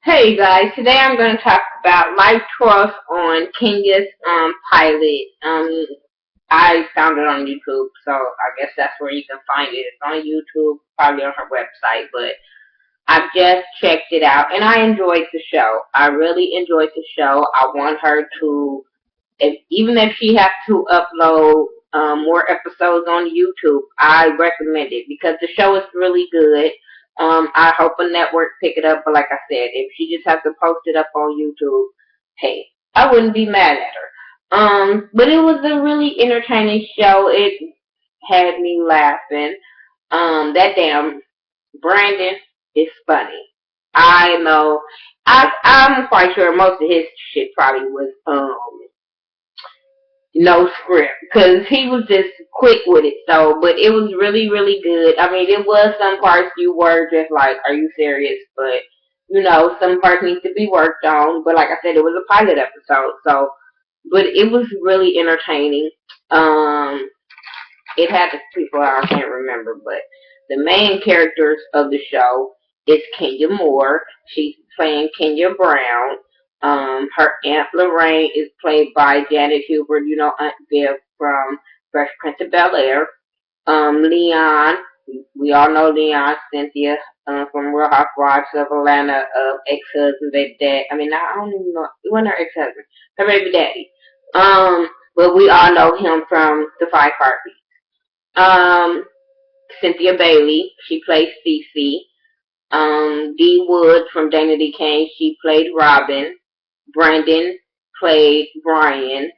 Hey guys, today I'm going to talk about live twirls on Kenya's pilot. I found it on YouTube, so I guess that's where you can find it. It's on YouTube, probably on her website, but I've just checked it out and I enjoyed the show. I really enjoyed the show. I want her to, even if she has to upload more episodes on YouTube, I recommend it because the show is really good. I hope a network pick it up, but like I said, if she just has to post it up on YouTube, hey, I wouldn't be mad at her. But it was a really entertaining show. It had me laughing. That damn Brandon is funny. I know. I'm quite sure most of his shit probably was no script because he was just quick with it. So, but it was really good. I mean, it was some parts you were just like, "Are you serious?" But some parts need to be worked on. But like I said, it was a pilot episode, so but it was really entertaining. It had the people I can't remember, but the main characters of the show is Kenya Moore. She's playing Kenya Brown. Her Aunt Lorraine is played by Janet Hubert, Aunt Viv from Fresh Prince of Bel-Air. Leon, we all know Leon, Cynthia, from Real Housewives of Atlanta, ex-husband, baby dad. I mean, I don't even know, it wasn't her ex-husband, her baby daddy. But we all know him from The Five Heartbeats. Um, Cynthia Bailey, she plays Cece. Dee Wood from Dana D. Kane, she played Robin. Brandon played Brian.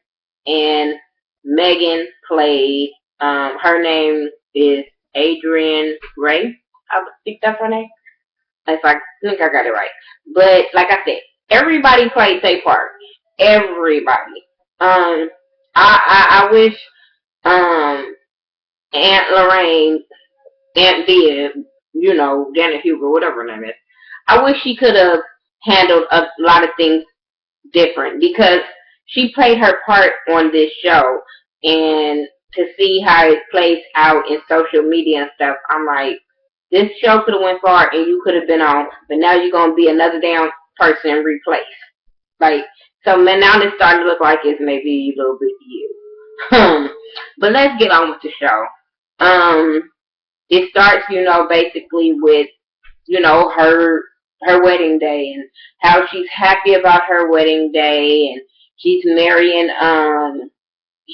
And Megan played, her name is Adrienne Ray. I think that's her name. If I think I got it right. But like I said, everybody played their part. Everybody. I wish um Aunt Lorraine, Aunt Viv, Janet Huber, whatever her name is. I wish she could have handled a lot of things different because she played her part on this show, and to see how it plays out in social media and stuff, I'm like, this show could have went far and you could have been on, but now you're gonna be another damn person replaced. Like, so man, now it's starting to look like it's maybe a little bit you. But let's get on with the show. It starts, basically with, her wedding day and how she's happy about her wedding day, and she's marrying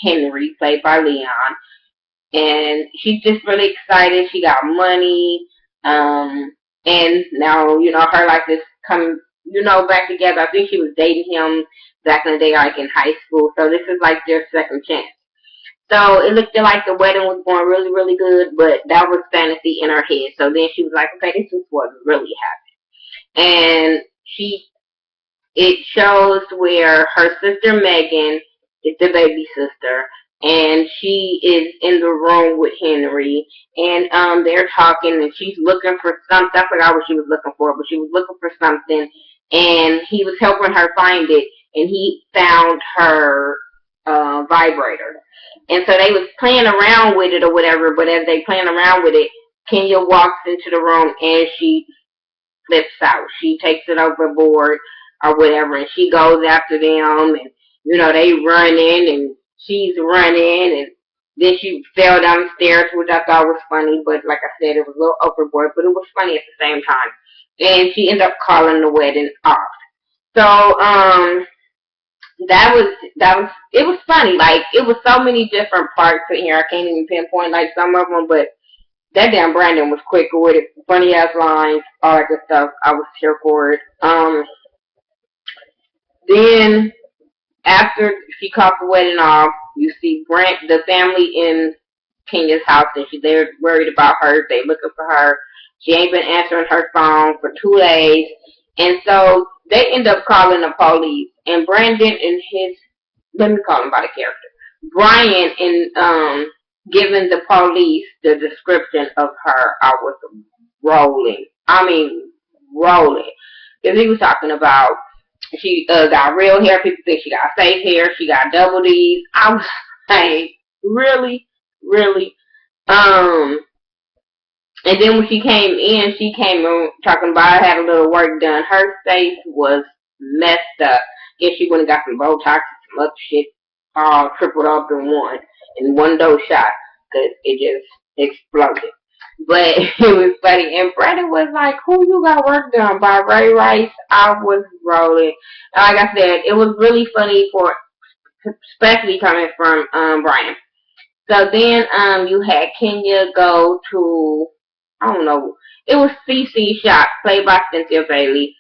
Henry, played by Leon, and she's just really excited. She got money, and now her life is coming, back together. I think she was dating him back in the day, like in high school. So this is like their second chance. So it looked like the wedding was going really good, but that was fantasy in her head. So then she was like, okay, this is what really happened. And it shows where her sister Megan is the baby sister, and she is in the room with Henry, and they're talking, and she's looking for something. I forgot what she was looking for, but she was looking for something, and he was helping her find it, and he found her vibrator. And so they was playing around with it or whatever, but as they playing around with it, Kenya walks into the room and she flips out. She takes it overboard or whatever, and she goes after them, and they running, and she's running, and then she fell down the stairs, which I thought was funny, but like I said, it was a little overboard, but it was funny at the same time. And she ended up calling the wedding off. So that was it was funny. Like, it was so many different parts in here. I can't even pinpoint like some of them, but that damn Brandon was quick with it. Funny ass lines, all that good stuff. I was here for it. Then after she caught the wedding off, you see the family in Kenya's house, and they're worried about her. They looking for her. She ain't been answering her phone for 2 days, and so they end up calling the police. And Brandon and let me call him by the character, Brian, and giving the police the description of her, I was rolling. I mean, rolling. Because he was talking about she got real hair. People think she got fake hair. She got double D's. I was like, really? And And then when she came in talking about I had a little work done. Her face was messed up. Guess she went and got some Botox and some other shit all tripled up in one dose shot because it just exploded. But it was funny. And Brandon was like, who you got work done by? Ray Rice? I was rolling. Like I said, it was really funny especially coming from Brian. So then you had Kenya go to, I don't know, it was CC Shop, played by Cynthia Bailey,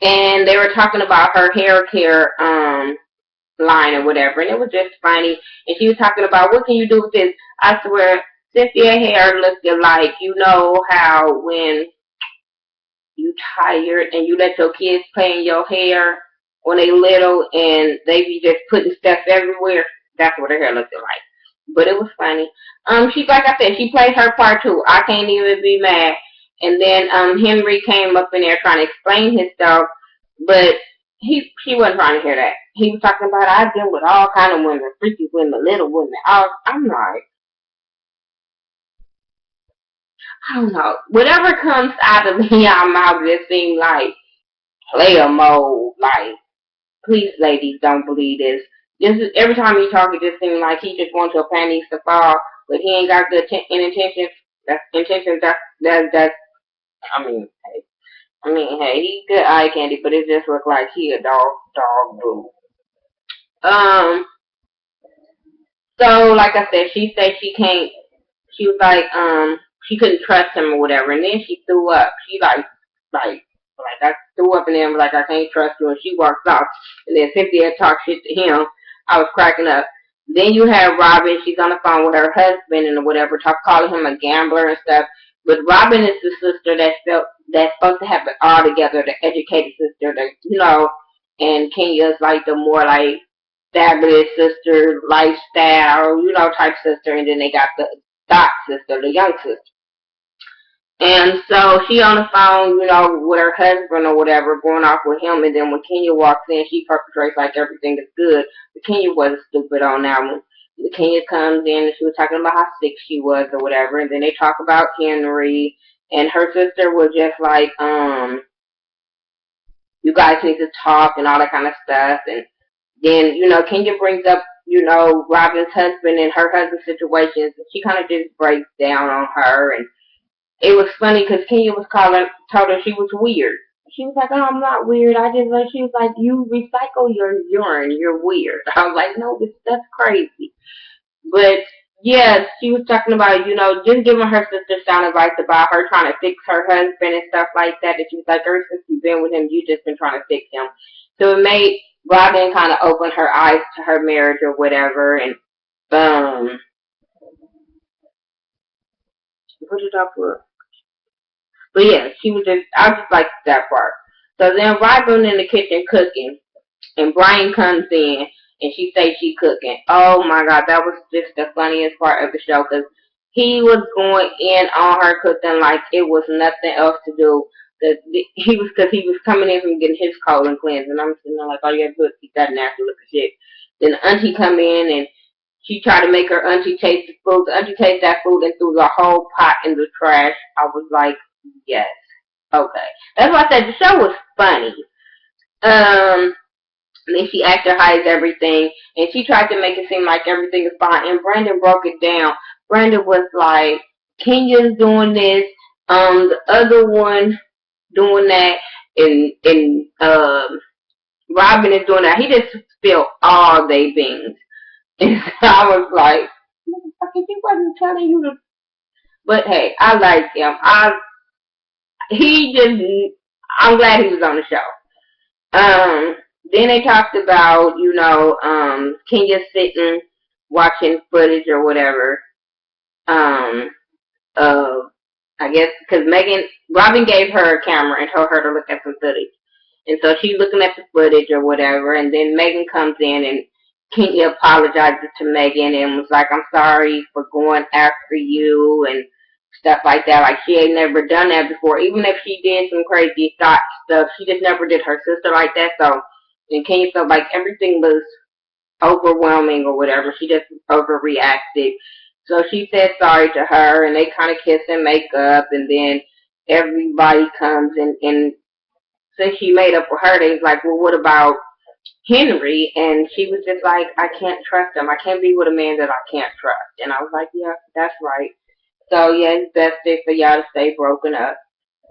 and they were talking about her hair care line or whatever, and it was just funny. And she was talking about, what can you do with this? I swear, Cynthia hair looked like, you know how when you tired and you let your kids play in your hair when they little and they be just putting stuff everywhere? That's what her hair looked like. But it was funny. She, like I said, she played her part too. I can't even be mad. And then Henry came up in there trying to explain his stuff, but she wasn't trying to hear that. He was talking about, I've been with all kind of women, freaky women, little women. I'm like, I don't know. Whatever comes out of y'all mouth just seems like player mode. Like, please, ladies, don't believe this. Every time he talk, it just seems like he just wants your panties to fall, but he ain't got good intentions. That's intentions. That's. Hey, he good eye candy, but it just look like he a dog boo. Um. So, like I said, she said she can't. She was like, she couldn't trust him or whatever, and then she threw up. She like I threw up in there and was like, I can't trust you, and she walked off. And then Cynthia talked shit to him. I was cracking up. Then you have Robin. She's on the phone with her husband and whatever, calling him a gambler and stuff. But Robin is the sister that's supposed to have it all together, the educated sister, and Kenya's like the more like fabulous sister, lifestyle, type sister, and then they got the dot sister, the young sister. And so she on the phone, with her husband or whatever, going off with him. And then when Kenya walks in, she perpetrates like everything is good. But Kenya wasn't stupid on that one. The Kenya comes in and she was talking about how sick she was or whatever. And then they talk about Henry. And her sister was just like, you guys need to talk and all that kind of stuff. And then, Kenya brings up, Robin's husband and her husband's situations. And she kind of just breaks down on her. And it was funny because Kenya told her she was weird. She was like, oh, I'm not weird. She was like, you recycle your urine. You're weird. I was like, no, that's crazy. But, yeah, she was talking about, just giving her sister sound advice about her trying to fix her husband and stuff like that. And she was like, ever since you've been with him, you just been trying to fix him. So it made Robin kind of open her eyes to her marriage or whatever. And, what did I put? But yeah, I just liked that part. So then Robin in the kitchen cooking, and Brian comes in, and she says she cooking. Oh my God, that was just the funniest part of the show, because he was going in on her cooking like it was nothing else to do. He was coming in from getting his colon cleansed, and I'm sitting there like, oh yeah, good, keep that nasty looking shit. Then the auntie come in, and she tried to make her auntie taste the food. The auntie tasted that food and threw the whole pot in the trash. I was like, yes. Okay. That's why I said the show was funny. And then she acted high as everything. And she tried to make it seem like everything is fine. And Brandon broke it down. Brandon was like, Kenya's doing this. The other one doing that. And Robin is doing that. He just spilled all they beans. And so I was like, motherfucker, he wasn't telling you to. But hey, I like him. I'm glad he was on the show. Then they talked about, Kenya sitting, watching footage or whatever. I guess, because Robin gave her a camera and told her to look at some footage. And so she's looking at the footage or whatever, and then Megan comes in and Kenya apologizes to Megan and was like, I'm sorry for going after you and stuff like that. Like, she ain't never done that before. Even if she did some crazy thought stuff, she just never did her sister like that. So, and Kenya felt like everything was overwhelming or whatever. She just overreacted. So she said sorry to her, and they kind of kiss and make up, and then everybody comes and since she made up with her, they was like, well, what about Henry? And she was just like, I can't trust him. I can't be with a man that I can't trust. And I was like, yeah, that's right. So yeah, it's best for y'all to stay broken up.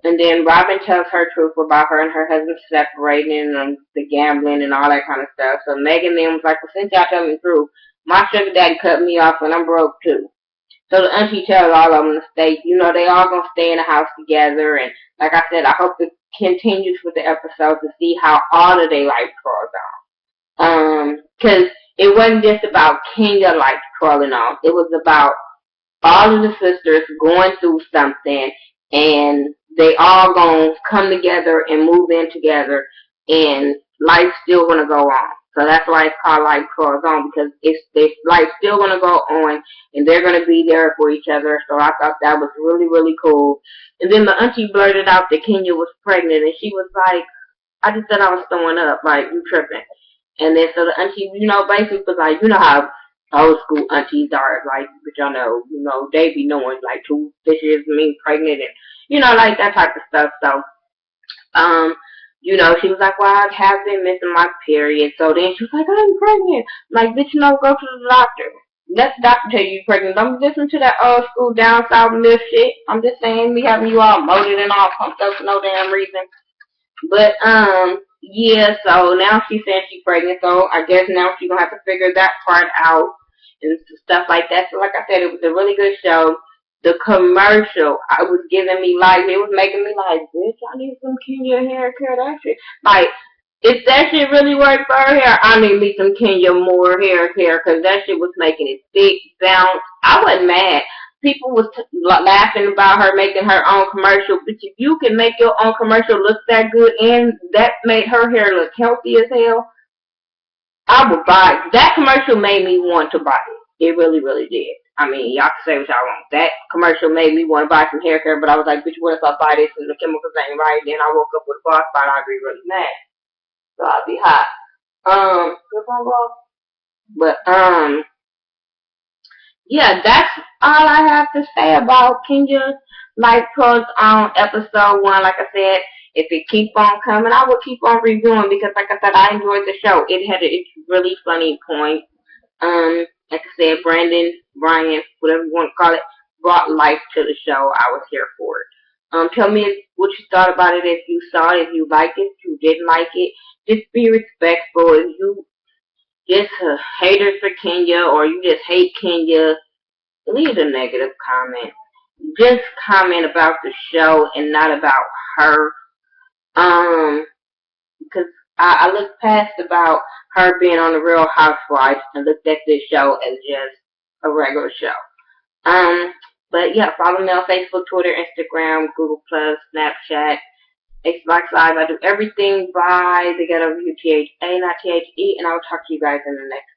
And then Robin tells her truth about her and her husband separating and the gambling and all that kind of stuff. So Megan then was like, well, since y'all tell me the truth, my sugar daddy cut me off and I'm broke too. So the auntie tells all of them to stay, they all gonna stay in the house together. And like I said, I hope it continues with the episode to see how all of their life goes on. 'Cause it wasn't just about Kenya life crawling on. It was about all of the sisters going through something, and they all gonna come together and move in together, and life's still gonna go on. So that's why it's called Life Crawls On, because life's still gonna go on, and they're gonna be there for each other. So I thought that was really, really cool. And then the auntie blurted out that Kenya was pregnant, and she was like, I just said I was throwing up, like, you tripping. And then so the auntie, basically was like, how old school aunties are, like, but they be knowing, like, 2 fishes mean pregnant and, like that type of stuff. So, she was like, well, I have been missing my period. So then she was like, I'm pregnant. Like, bitch, go to the doctor. Let the doctor tell you you're pregnant. Don't listen to that old school down south lift shit. I'm just saying, me having you all molded and all pumped up for no damn reason. But, yeah, so now she's saying she's pregnant, so I guess now she's going to have to figure that part out and stuff like that. So like I said, it was a really good show. The commercial, I was giving me life. It was making me like, bitch, I need some Kenya hair care, that shit. Like, if that shit really worked for her hair, I need me some Kenya Moore hair care, because that shit was making it thick, bounce. I wasn't mad. People was laughing about her making her own commercial, but if you can make your own commercial look that good and that made her hair look healthy as hell, I would buy it. That commercial made me want to buy it. It really, really did. I mean, y'all can say what y'all want. That commercial made me want to buy some hair care, but I was like, bitch, what if I buy this and the chemicals ain't right? Then I woke up with a bald spot, I'd be really mad. So I'd be hot. But, yeah, that's all I have to say about Kenya's Life Coach on episode 1. Like I said, if it keep on coming, I will keep on reviewing because, like I said, I enjoyed the show. It had its really funny point. Like I said, Brian, whatever you want to call it, brought life to the show. I was here for it. Tell me what you thought about it, if you saw it, if you liked it, if you didn't like it. Just be respectful. If you just a hater for Kenya or you just hate Kenya, leave a negative comment. Just comment about the show and not about her. Because I looked past about her being on the Real Housewives and looked at this show as just a regular show. But yeah, follow me on Facebook, Twitter, Instagram, Google Plus, Snapchat, Xbox Live. I do everything by the Ghetto View, THA, not THE, and I will talk to you guys in the next